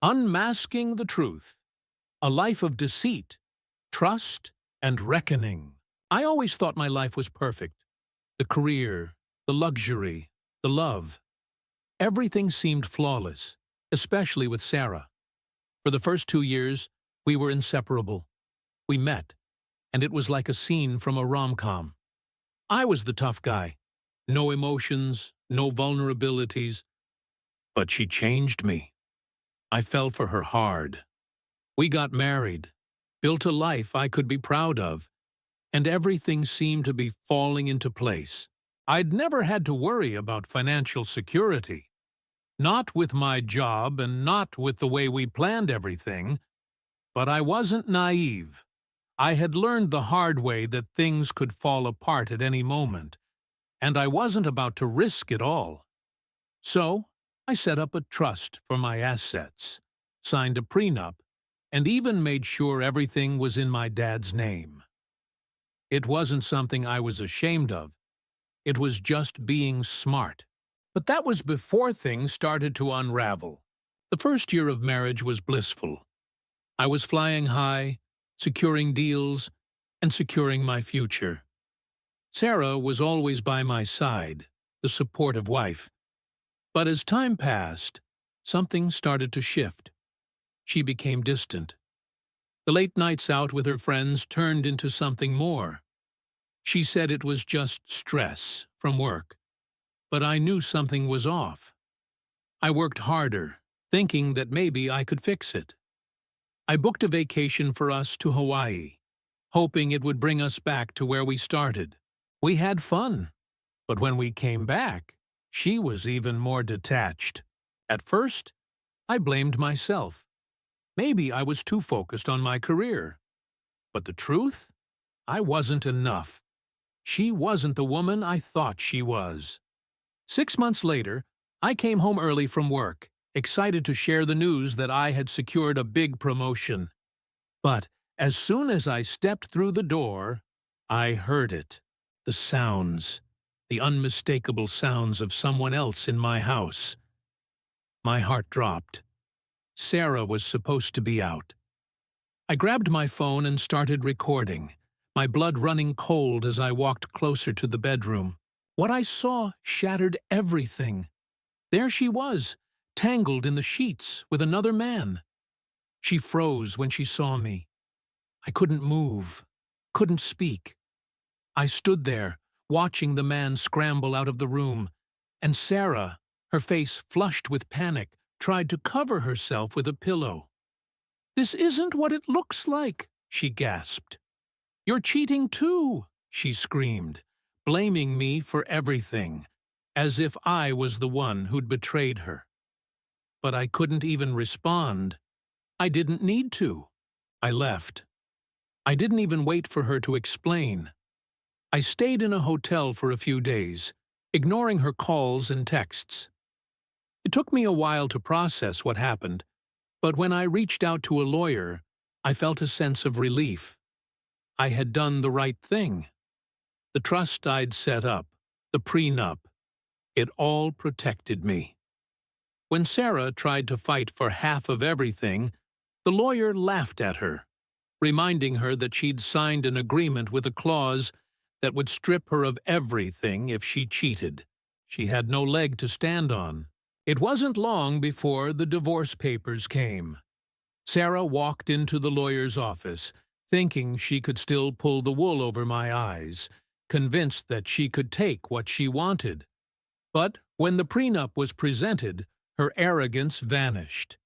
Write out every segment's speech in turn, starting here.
Unmasking the truth. A life of deceit, trust, and reckoning. I always thought my life was perfect. The career, the luxury, the love. Everything seemed flawless, especially with Sarah. For the first 2 years, we were inseparable. We met, and it was like a scene from a rom-com. I was the tough guy. No emotions, no vulnerabilities. But she changed me. I fell for her hard. We got married, built a life I could be proud of, and everything seemed to be falling into place. I'd never had to worry about financial security. Not with my job and not with the way we planned everything, but I wasn't naive. I had learned the hard way that things could fall apart at any moment, and I wasn't about to risk it all. So, I set up a trust for my assets, signed a prenup, and even made sure everything was in my dad's name. It wasn't something I was ashamed of. It was just being smart. But that was before things started to unravel. The first year of marriage was blissful. I was flying high, securing deals, and securing my future. Sarah was always by my side, the supportive wife. But as time passed, something started to shift. She became distant. The late nights out with her friends turned into something more. She said it was just stress from work, but I knew something was off. I worked harder, thinking that maybe I could fix it. I booked a vacation for us to Hawaii, hoping it would bring us back to where we started. We had fun, but when we came back, she was even more detached. At first, I blamed myself. Maybe I was too focused on my career. But the truth? I wasn't enough. She wasn't the woman I thought she was. 6 months later, I came home early from work, excited to share the news that I had secured a big promotion. But as soon as I stepped through the door, I heard it. The sounds. The unmistakable sounds of someone else in my house. My heart dropped. Sarah was supposed to be out. I grabbed my phone and started recording, my blood running cold as I walked closer to the bedroom. What I saw shattered everything. There she was, tangled in the sheets with another man. She froze when she saw me. I couldn't move, couldn't speak. I stood there, watching the man scramble out of the room, and Sarah, her face flushed with panic, tried to cover herself with a pillow. "This isn't what it looks like," she gasped. "You're cheating too," she screamed, blaming me for everything, as if I was the one who'd betrayed her. But I couldn't even respond. I didn't need to. I left. I didn't even wait for her to explain. I stayed in a hotel for a few days, ignoring her calls and texts. It took me a while to process what happened, but when I reached out to a lawyer, I felt a sense of relief. I had done the right thing. The trust I'd set up, the prenup, it all protected me. When Sarah tried to fight for half of everything, the lawyer laughed at her, reminding her that she'd signed an agreement with a clause that would strip her of everything if she cheated. She had no leg to stand on. It wasn't long before the divorce papers came. Sarah walked into the lawyer's office, thinking she could still pull the wool over my eyes, convinced that she could take what she wanted. But when the prenup was presented, her arrogance vanished.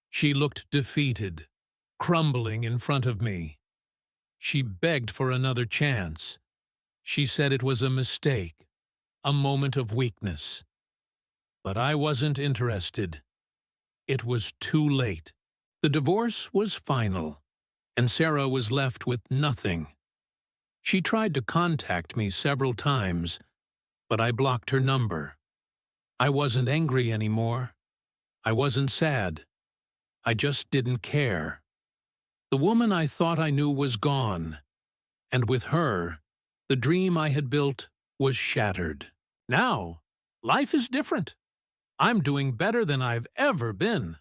She looked defeated, crumbling in front of me. She begged for another chance. She said it was a mistake, a moment of weakness. But I wasn't interested. It was too late. The divorce was final, and Sarah was left with nothing. She tried to contact me several times, but I blocked her number. I wasn't angry anymore. I wasn't sad. I just didn't care. The woman I thought I knew was gone, and with her, the dream I had built was shattered. Now, life is different. I'm doing better than I've ever been.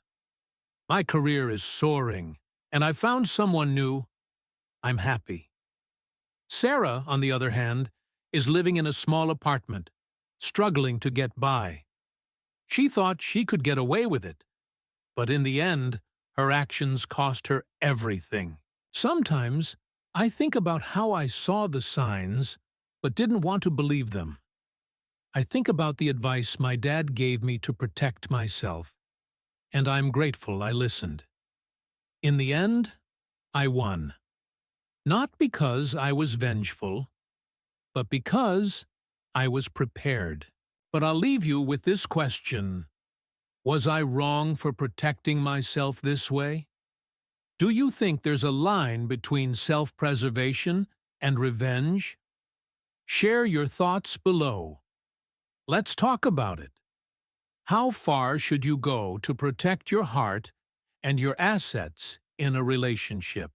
My career is soaring, and I've found someone new. I'm happy. Sarah, on the other hand, is living in a small apartment, struggling to get by. She thought she could get away with it, but in the end, her actions cost her everything. Sometimes, I think about how I saw the signs, but didn't want to believe them. I think about the advice my dad gave me to protect myself, and I'm grateful I listened. In the end, I won. Not because I was vengeful, but because I was prepared. But I'll leave you with this question. Was I wrong for protecting myself this way? Do you think there's a line between self-preservation and revenge? Share your thoughts below. Let's talk about it. How far should you go to protect your heart and your assets in a relationship?